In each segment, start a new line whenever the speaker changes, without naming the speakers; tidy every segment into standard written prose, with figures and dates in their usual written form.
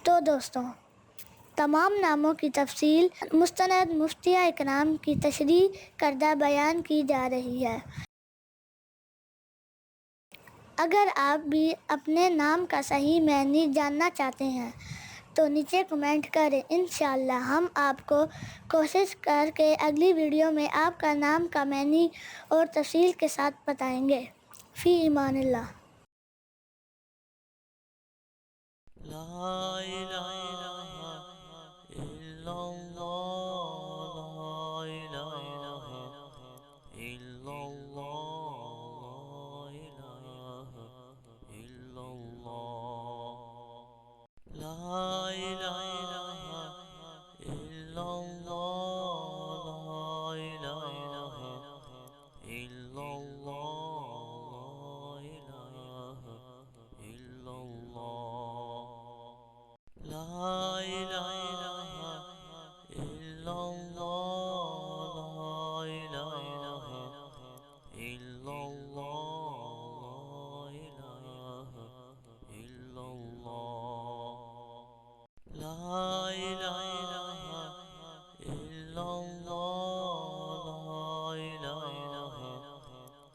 तो दोस्तों, तमाम नामों की तफसील मुस्तनद मुफ्तिया इकराम की तशरीह करदा बयान की जा रही है। अगर आप भी अपने नाम का सही मानी जानना चाहते हैं तो नीचे कमेंट करें। इंशाअल्लाह हम आपको कोशिश करके अगली वीडियो में आपका नाम का मानी और तफसील के साथ बताएंगे। फ़ी ईमानिल्लाह।
ला इलाहा इल्लल्लाह, ला इलाहा इल्लल्लाह, ला इलाहा इल्लल्लाह, ला इलाहा इल्लल्लाह, ला इलाहा इल्लल्लाह, ला इलाहा इल्लल्लाह, ला इलाहा इल्लल्लाह, ला इलाहा इल्लल्लाह, ला इलाहा इल्लल्लाह, ला इलाहा इल्लल्लाह,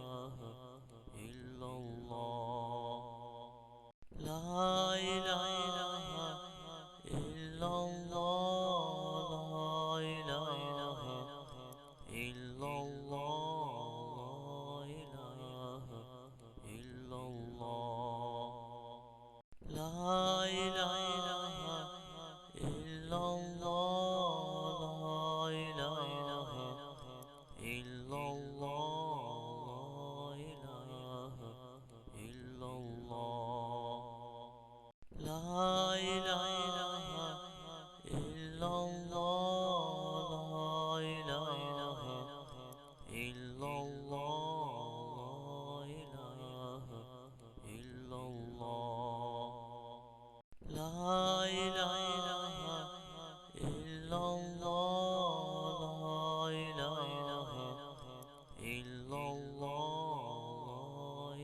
ला इलाहा इल्लल्लाह, ला इलाहा इल्लल्लाह, ला इलाहा इल्लल्लाह, ला इलाहा इल्लल्लाह, ला इलाहा इल्लल्लाह, ला इलाहा इल्लल्लाह, ला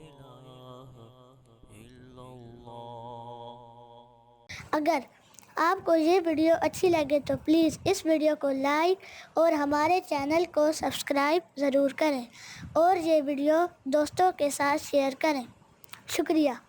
इलाहा इल्लल्लाह,
अगर आपको ये वीडियो अच्छी लगे तो प्लीज़ इस वीडियो को लाइक और हमारे चैनल को सब्सक्राइब ज़रूर करें और ये वीडियो दोस्तों के साथ शेयर करें। शुक्रिया।